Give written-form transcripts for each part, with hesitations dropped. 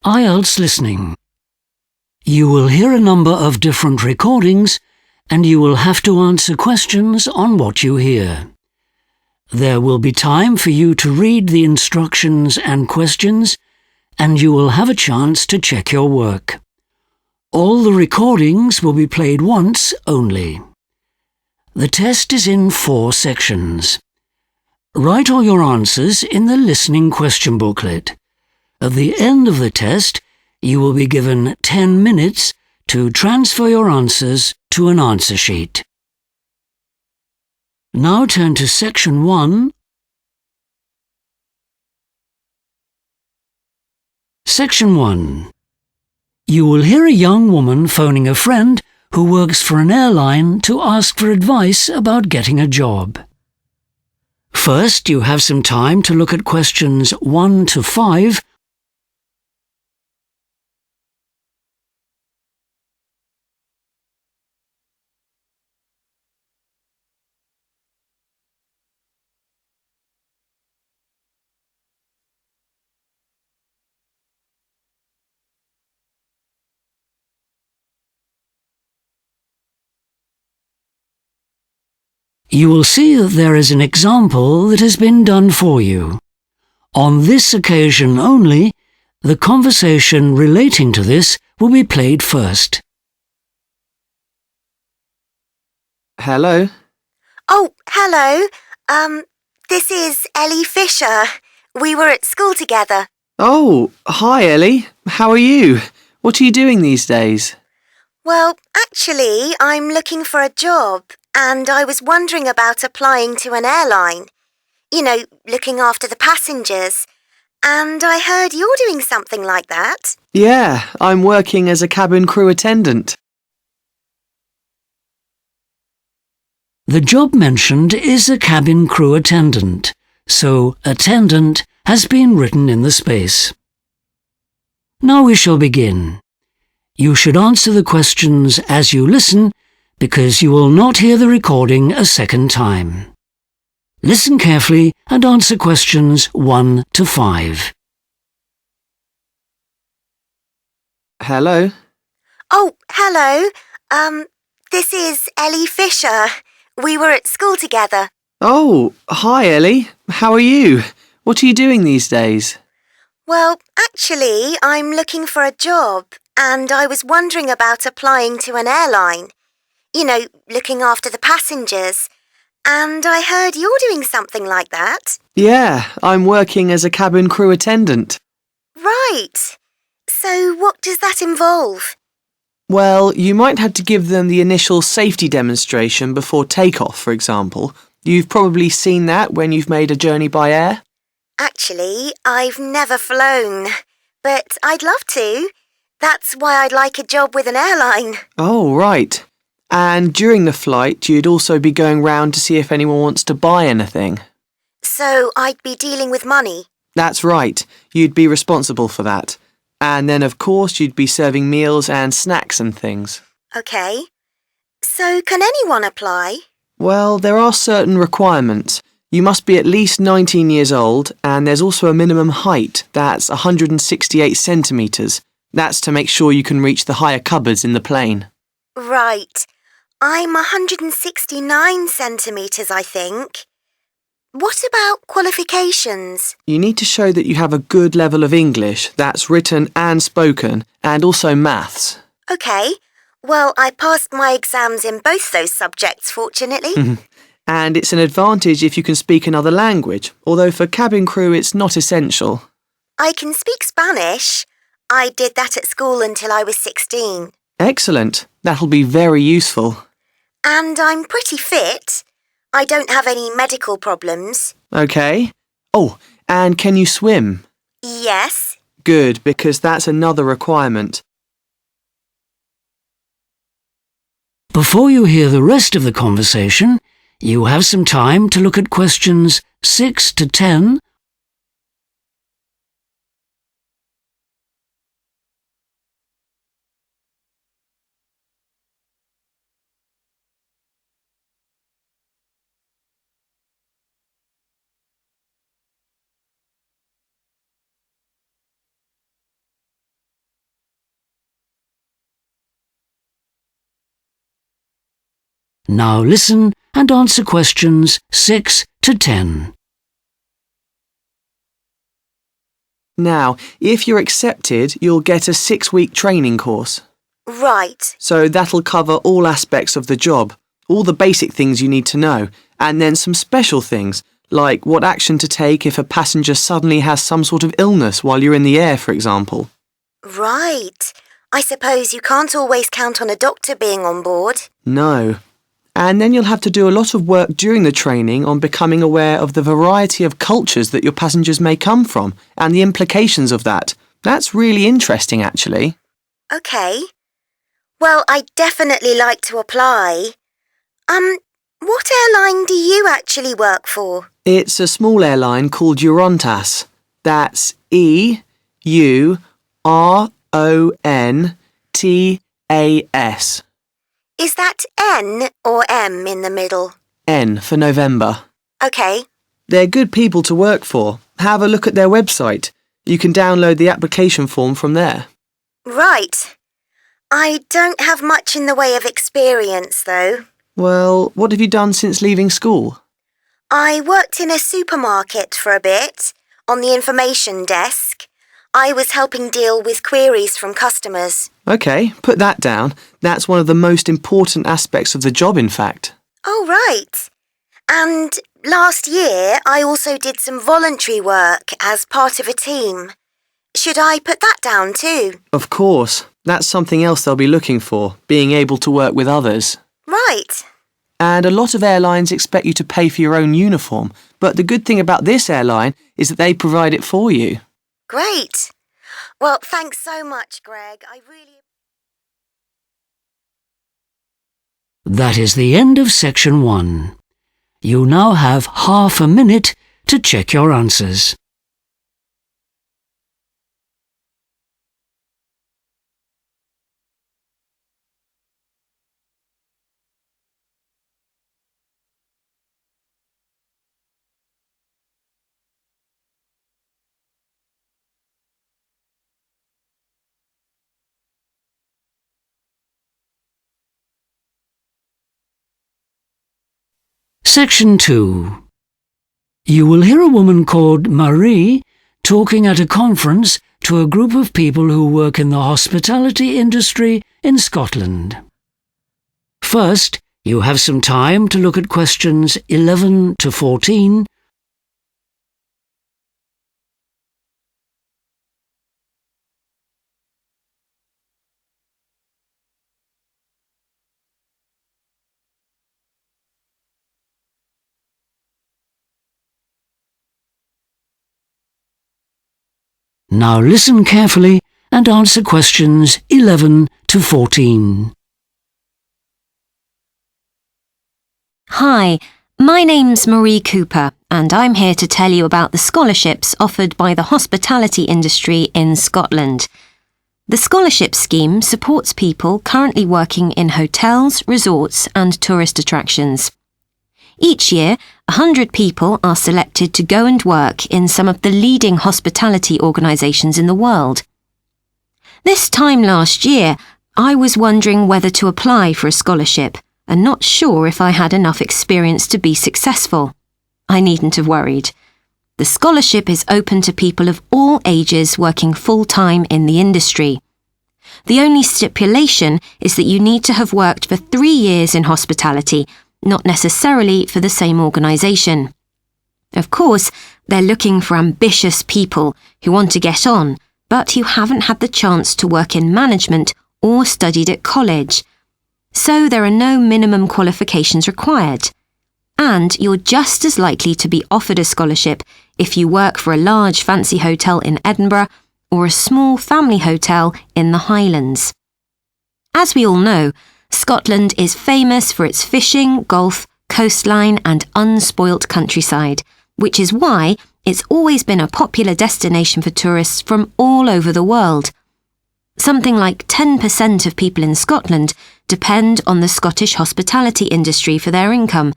IELTS Listening. You will hear a number of different recordings and you will have to answer questions on what you hear. There will be time for you to read the instructions and questions, and you will have a chance to check your work. All the recordings will be played once only. The test is in 4 sections. Write all your answers in the listening question booklet. At the end of the test, you will be given 10 minutes to transfer your answers to an answer sheet. Now turn to Section 1. Section 1. You will hear a young woman phoning a friend who works for an airline to ask for advice about getting a job. First, you have some time to look at questions 1 to 5. You will see that there is an example that has been done for you. On this occasion only, the conversation relating to this will be played first. Hello? Oh, hello. This is Ellie Fisher. We were at school together. Oh, hi Ellie. How are you? What are you doing these days? Well, actually, I'm looking for a job, and I was wondering about applying to an airline. You know, looking after the passengers. And I heard you're doing something like that. Yeah, I'm working as a cabin crew attendant. The job mentioned is a cabin crew attendant, so attendant has been written in the space. Now we shall begin. You should answer the questions as you listen, because you will not hear the recording a second time. Listen carefully and answer questions 1 to 5. Hello? Oh, hello. This is Ellie Fisher. We were at school together. Oh, hi Ellie. How are you? What are you doing these days? Well, actually, I'm looking for a job, and I was wondering about applying to an airline. You know, looking after the passengers. And I heard you're doing something like that. Yeah, I'm working as a cabin crew attendant. Right. So what does that involve? Well, you might have to give them the initial safety demonstration before takeoff, for example. You've probably seen that when you've made a journey by air. Actually, I've never flown, but I'd love to. That's why I'd like a job with an airline. Oh, right. And during the flight, you'd also be going round to see if anyone wants to buy anything. So I'd be dealing with money? That's right. You'd be responsible for that. And then, of course, you'd be serving meals and snacks and things. OK. So can anyone apply? Well, there are certain requirements. You must be at least 19 years old, and there's also a minimum height. That's 168 centimetres. That's to make sure you can reach the higher cupboards in the plane. Right. I'm 169 centimetres, I think. What about qualifications? You need to show that you have a good level of English, that's written and spoken, and also maths. OK. Well, I passed my exams in both those subjects, fortunately. And it's an advantage if you can speak another language, although for cabin crew it's not essential. I can speak Spanish. I did that at school until I was 16. Excellent. That'll be very useful. And I'm pretty fit. I don't have any medical problems. OK. Oh, and can you swim? Yes. Good, because that's another requirement. Before you hear the rest of the conversation, you have some time to look at questions 6 to 10 Now listen and answer questions 6 to 10. Now, if you're accepted, you'll get a 6-week training course. Right. So that'll cover all aspects of the job, all the basic things you need to know, and then some special things, like what action to take if a passenger suddenly has some sort of illness while you're in the air, for example. Right. I suppose you can't always count on a doctor being on board. No. And then you'll have to do a lot of work during the training on becoming aware of the variety of cultures that your passengers may come from and the implications of that. That's really interesting, actually. OK. Well, I'd definitely like to apply. What airline do you actually work for? It's a small airline called EURONTAS. That's EURONTAS. Is that N or M in the middle? N for November. OK. They're good people to work for. Have a look at their website. You can download the application form from there. Right. I don't have much in the way of experience, though. Well, what have you done since leaving school? I worked in a supermarket for a bit, on the information desk. I was helping deal with queries from customers. OK, put that down. That's one of the most important aspects of the job, in fact. Oh, right. And last year, I also did some voluntary work as part of a team. Should I put that down too? Of course. That's something else they'll be looking for, being able to work with others. Right. And a lot of airlines expect you to pay for your own uniform, but the good thing about this airline is that they provide it for you. Great. Well, thanks so much, Greg. That is the end of section 1. You now have half a minute to check your answers. Section 2. You will hear a woman called Marie talking at a conference to a group of people who work in the hospitality industry in Scotland. First, you have some time to look at questions 11 to 14. Now listen carefully and answer questions 11 to 14. Hi, my name's Marie Cooper and I'm here to tell you about the scholarships offered by the hospitality industry in Scotland. The scholarship scheme supports people currently working in hotels, resorts and tourist attractions. Each year, 100 people are selected to go and work in some of the leading hospitality organisations in the world. This time last year, I was wondering whether to apply for a scholarship and not sure if I had enough experience to be successful. I needn't have worried. The scholarship is open to people of all ages working full-time in the industry. The only stipulation is that you need to have worked for 3 years in hospitality, not necessarily for the same organisation. Of course, they're looking for ambitious people who want to get on, but who haven't had the chance to work in management or studied at college. So there are no minimum qualifications required. And you're just as likely to be offered a scholarship if you work for a large fancy hotel in Edinburgh or a small family hotel in the Highlands. As we all know, Scotland is famous for its fishing, golf, coastline and unspoilt countryside, which is why it's always been a popular destination for tourists from all over the world. Something like 10% of people in Scotland depend on the Scottish hospitality industry for their income,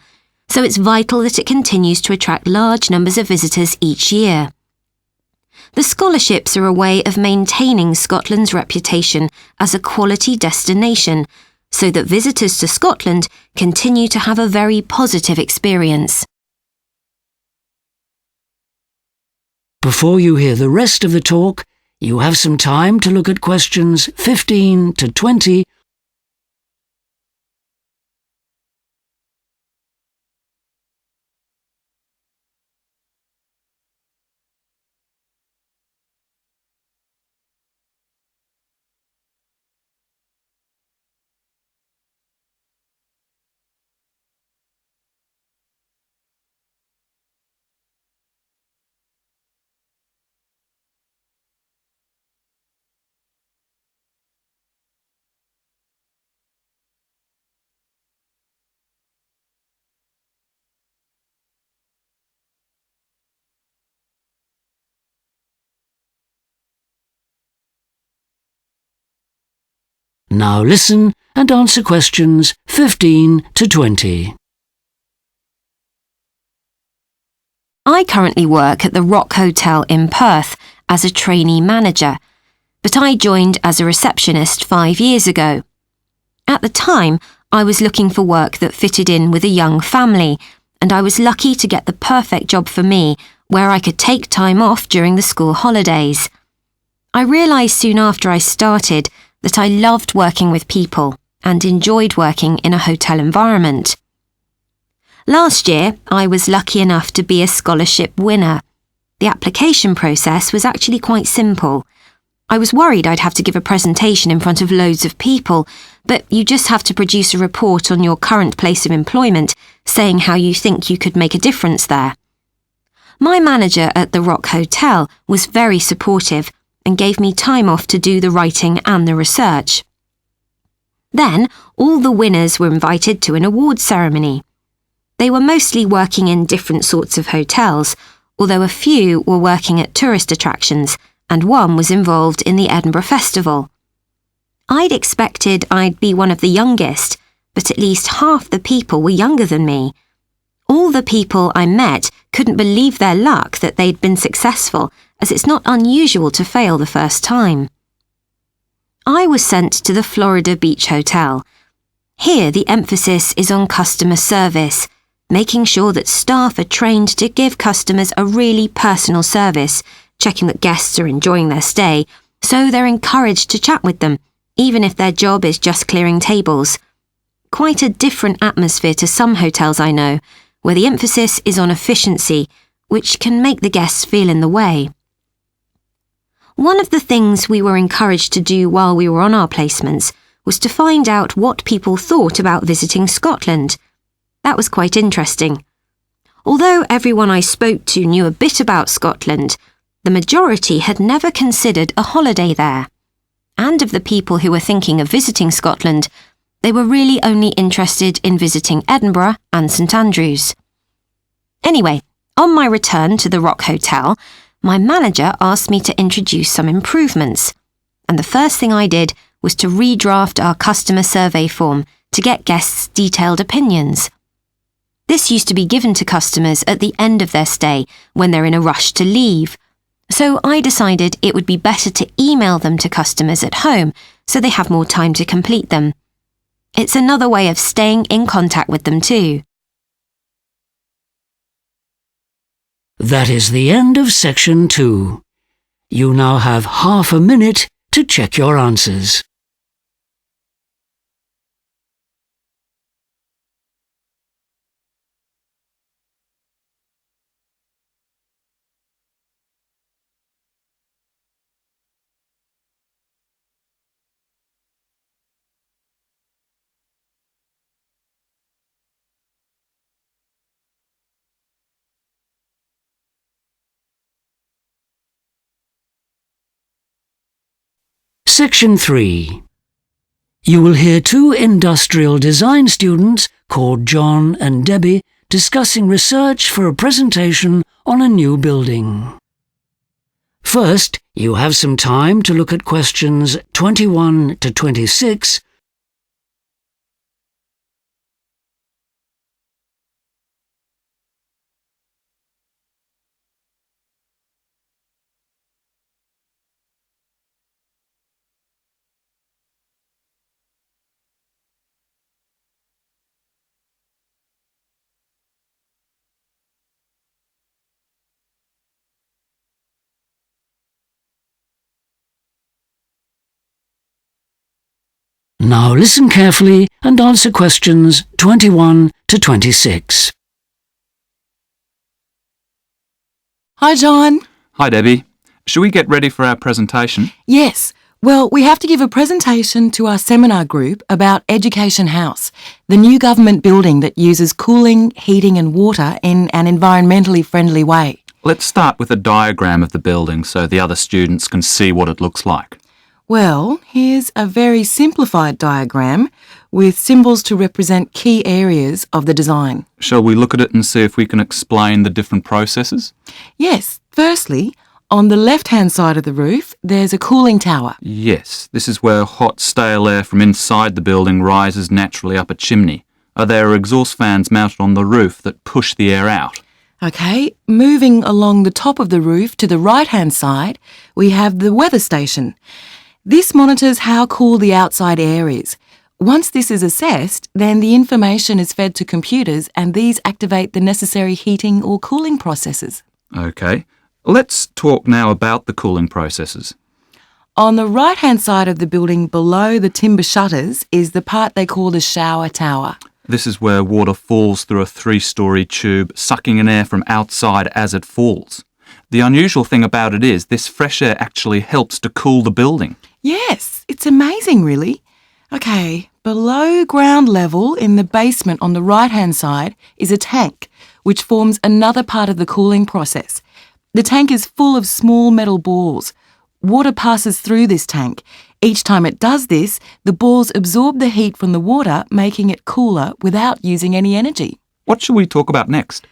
so it's vital that it continues to attract large numbers of visitors each year. The scholarships are a way of maintaining Scotland's reputation as a quality destination, so that visitors to Scotland continue to have a very positive experience. Before you hear the rest of the talk, you have some time to look at questions 15 to 20. Now listen and answer questions 15 to 20. I currently work at the Rock Hotel in Perth as a trainee manager, but I joined as a receptionist 5 years ago. At the time, I was looking for work that fitted in with a young family, and I was lucky to get the perfect job for me where I could take time off during the school holidays. I realised soon after I started that I loved working with people and enjoyed working in a hotel environment. Last year, I was lucky enough to be a scholarship winner. The application process was actually quite simple. I was worried I'd have to give a presentation in front of loads of people, but you just have to produce a report on your current place of employment, saying how you think you could make a difference there. My manager at the Rock Hotel was very supportive and gave me time off to do the writing and the research. Then, all the winners were invited to an awards ceremony. They were mostly working in different sorts of hotels, although a few were working at tourist attractions, and one was involved in the Edinburgh Festival. I'd expected I'd be one of the youngest, but at least half the people were younger than me. All the people I met couldn't believe their luck that they'd been successful, as it's not unusual to fail the first time. I was sent to the Florida Beach Hotel. Here the emphasis is on customer service, making sure that staff are trained to give customers a really personal service, checking that guests are enjoying their stay, so they're encouraged to chat with them, even if their job is just clearing tables. Quite a different atmosphere to some hotels I know, where the emphasis is on efficiency, which can make the guests feel in the way. One of the things we were encouraged to do while we were on our placements was to find out what people thought about visiting Scotland. That was quite interesting. Although everyone I spoke to knew a bit about Scotland, the majority had never considered a holiday there. And of the people who were thinking of visiting Scotland, they were really only interested in visiting Edinburgh and St Andrews. Anyway, on my return to the Rock Hotel, my manager asked me to introduce some improvements, and the first thing I did was to redraft our customer survey form to get guests' detailed opinions. This used to be given to customers at the end of their stay when they're in a rush to leave, so I decided it would be better to email them to customers at home so they have more time to complete them. It's another way of staying in contact with them too. That is the end of section 2. You now have half a minute to check your answers. Section 3. You will hear 2 industrial design students called John and Debbie discussing research for a presentation on a new building. First, you have some time to look at questions 21 to 26. Now listen carefully and answer questions 21 to 26. Hi, John. Hi, Debbie. Should we get ready for our presentation? Yes. Well, we have to give a presentation to our seminar group about Education House, the new government building that uses cooling, heating and water in an environmentally friendly way. Let's start with a diagram of the building so the other students can see what it looks like. Well, here's a very simplified diagram with symbols to represent key areas of the design. Shall we look at it and see if we can explain the different processes? Yes. Firstly, on the left-hand side of the roof, there's a cooling tower. Yes, this is where hot, stale air from inside the building rises naturally up a chimney. There are exhaust fans mounted on the roof that push the air out. OK, moving along the top of the roof to the right-hand side, we have the weather station. This monitors how cool the outside air is. Once this is assessed, then the information is fed to computers and these activate the necessary heating or cooling processes. OK, let's talk now about the cooling processes. On the right-hand side of the building below the timber shutters is the part they call the shower tower. This is where water falls through a 3-storey tube, sucking in air from outside as it falls. The unusual thing about it is this fresh air actually helps to cool the building. Yes, it's amazing, really. OK, below ground level in the basement on the right-hand side is a tank, which forms another part of the cooling process. The tank is full of small metal balls. Water passes through this tank. Each time it does this, the balls absorb the heat from the water, making it cooler without using any energy. What shall we talk about next?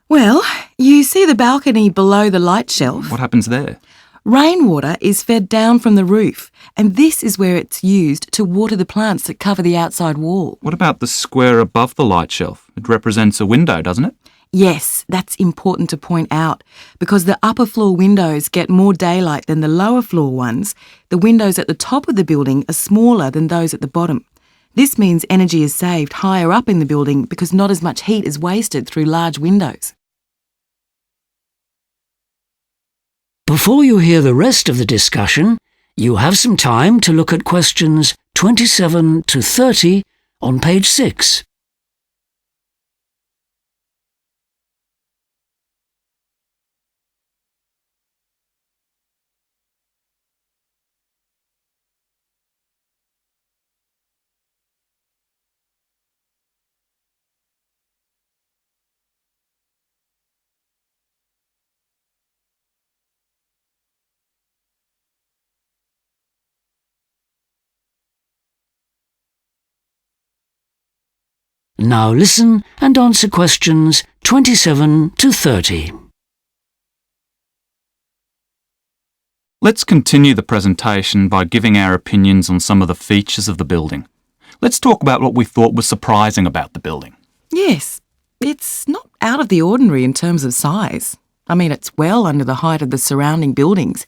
Well, you see the balcony below the light shelf? What happens there? Rainwater is fed down from the roof, and this is where it's used to water the plants that cover the outside wall. What about the square above the light shelf? It represents a window, doesn't it? Yes, that's important to point out, because the upper floor windows get more daylight than the lower floor ones. The windows at the top of the building are smaller than those at the bottom. This means energy is saved higher up in the building because not as much heat is wasted through large windows. Before you hear the rest of the discussion, you have some time to look at questions 27 to 30 on page 6. Now listen and answer questions 27 to 30. Let's continue the presentation by giving our opinions on some of the features of the building. Let's talk about what we thought was surprising about the building. Yes, it's not out of the ordinary in terms of size. I mean, it's well under the height of the surrounding buildings.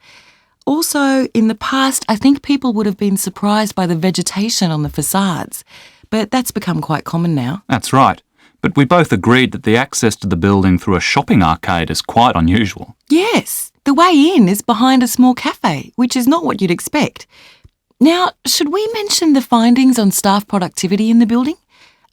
Also, in the past, I think people would have been surprised by the vegetation on the facades, but that's become quite common now. That's right, but we both agreed that the access to the building through a shopping arcade is quite unusual. Yes, the way in is behind a small cafe, which is not what you'd expect. Now, should we mention the findings on staff productivity in the building?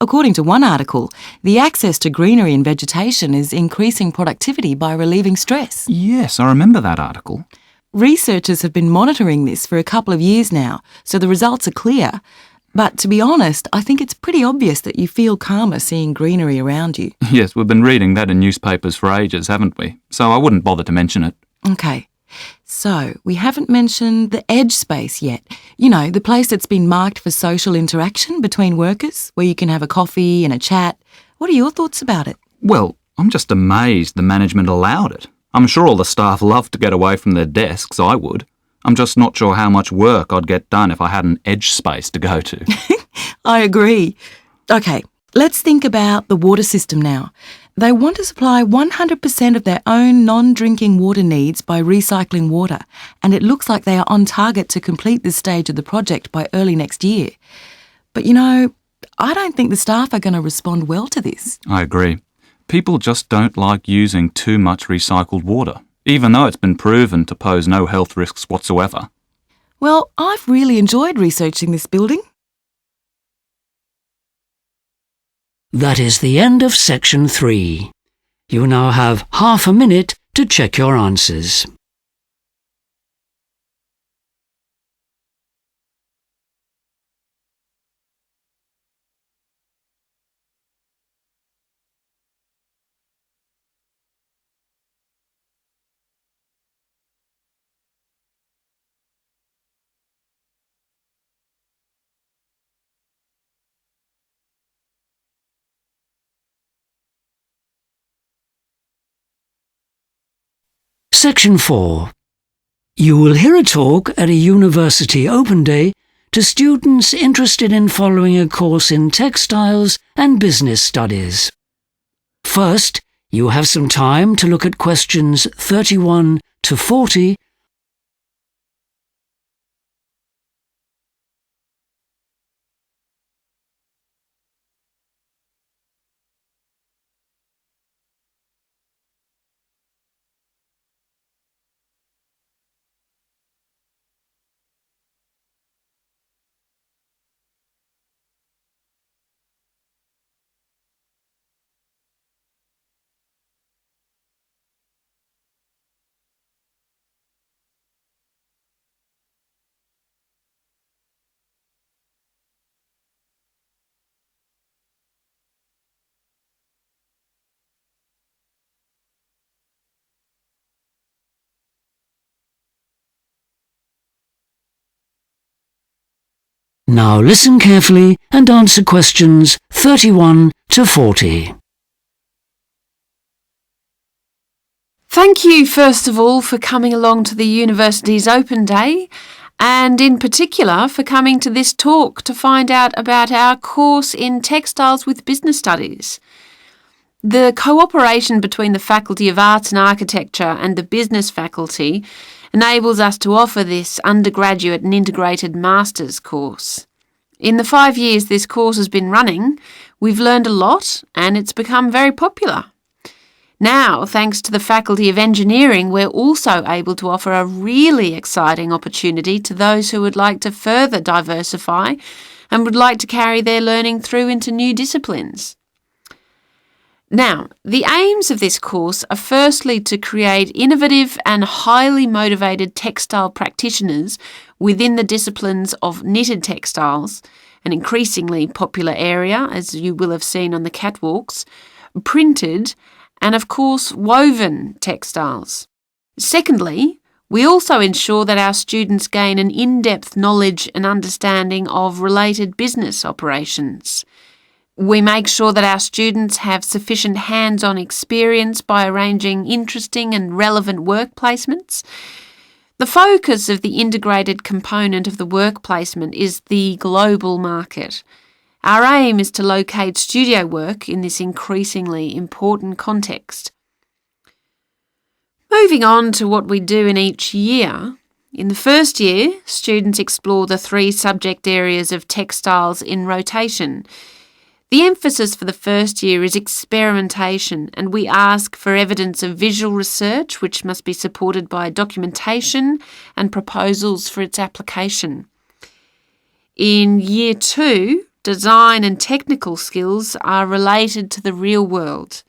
According to one article, the access to greenery and vegetation is increasing productivity by relieving stress. Yes, I remember that article. Researchers have been monitoring this for a couple of years now, so the results are clear. But to be honest, I think it's pretty obvious that you feel calmer seeing greenery around you. Yes, we've been reading that in newspapers for ages, haven't we? So I wouldn't bother to mention it. OK, so we haven't mentioned the edge space yet. You know, the place that's been marked for social interaction between workers, where you can have a coffee and a chat. What are your thoughts about it? Well, I'm just amazed the management allowed it. I'm sure all the staff love to get away from their desks, I would. I'm just not sure how much work I'd get done if I had an edge space to go to. I agree. OK, let's think about the water system now. They want to supply 100% of their own non-drinking water needs by recycling water, and it looks like they are on target to complete this stage of the project by early next year. But you know, I don't think the staff are going to respond well to this. I agree. People just don't like using too much recycled water, even though it's been proven to pose no health risks whatsoever. Well, I've really enjoyed researching this building. That is the end of section 3. You now have half a minute to check your answers. Section 4. You will hear a talk at a University Open Day to students interested in following a course in textiles and business studies. First, you have some time to look at questions 31 to 40. Now listen carefully and answer questions 31 to 40. Thank you, first of all, for coming along to the University's Open Day, and in particular for coming to this talk to find out about our course in Textiles with Business Studies. The cooperation between the Faculty of Arts and Architecture and the Business Faculty enables us to offer this undergraduate and integrated master's course. In the 5 years this course has been running, we've learned a lot and it's become very popular. Now, thanks to the Faculty of Engineering, we're also able to offer a really exciting opportunity to those who would like to further diversify and would like to carry their learning through into new disciplines. Now, the aims of this course are firstly to create innovative and highly motivated textile practitioners within the disciplines of knitted textiles, an increasingly popular area, as you will have seen on the catwalks, printed, and of course woven textiles. Secondly, we also ensure that our students gain an in-depth knowledge and understanding of related business operations. We make sure that our students have sufficient hands-on experience by arranging interesting and relevant work placements. The focus of the integrated component of the work placement is the global market. Our aim is to locate studio work in this increasingly important context. Moving on to what we do in each year. In the first year, students explore the 3 subject areas of textiles in rotation. The emphasis for the first year is experimentation, and we ask for evidence of visual research, which must be supported by documentation and proposals for its application. In Year 2, design and technical skills are related to the real world.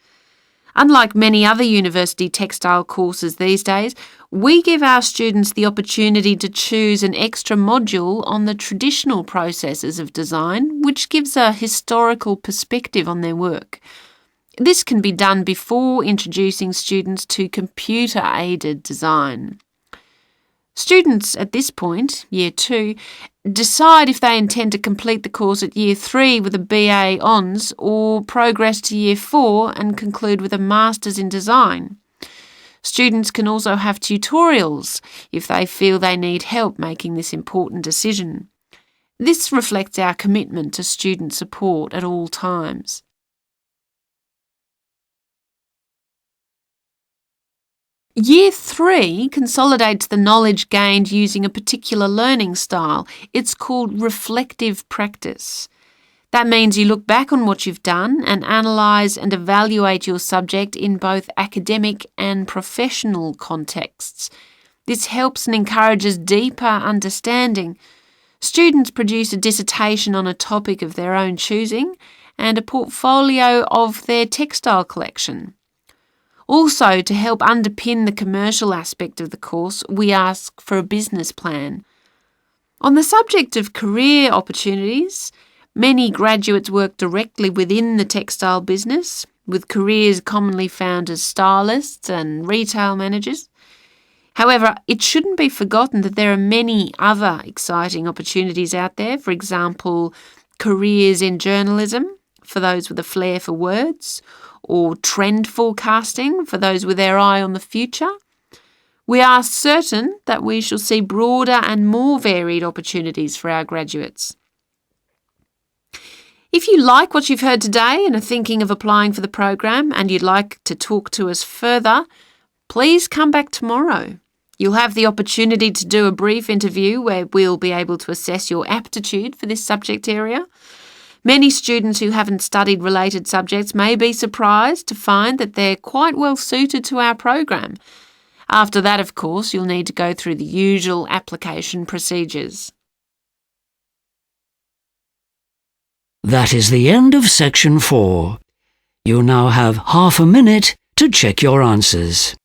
Unlike many other university textile courses these days, we give our students the opportunity to choose an extra module on the traditional processes of design, which gives a historical perspective on their work. This can be done before introducing students to computer-aided design. Students at this point, Year 2, decide if they intend to complete the course at Year 3 with a BA Hons or progress to Year 4 and conclude with a Masters in Design. Students can also have tutorials if they feel they need help making this important decision. This reflects our commitment to student support at all times. Year 3 consolidates the knowledge gained using a particular learning style. It's called reflective practice. That means you look back on what you've done and analyse and evaluate your subject in both academic and professional contexts. This helps and encourages deeper understanding. Students produce a dissertation on a topic of their own choosing, and a portfolio of their textile collection. Also, to help underpin the commercial aspect of the course, we ask for a business plan. On the subject of career opportunities, many graduates work directly within the textile business, with careers commonly found as stylists and retail managers. However, it shouldn't be forgotten that there are many other exciting opportunities out there. For example, careers in journalism for those with a flair for words, or trend forecasting for those with their eye on the future. We are certain that we shall see broader and more varied opportunities for our graduates. If you like what you've heard today and are thinking of applying for the program and you'd like to talk to us further, please come back tomorrow. You'll have the opportunity to do a brief interview where we'll be able to assess your aptitude for this subject area. Many students who haven't studied related subjects may be surprised to find that they're quite well suited to our program. After that, of course, you'll need to go through the usual application procedures. That is the end of section 4. You now have half a minute to check your answers.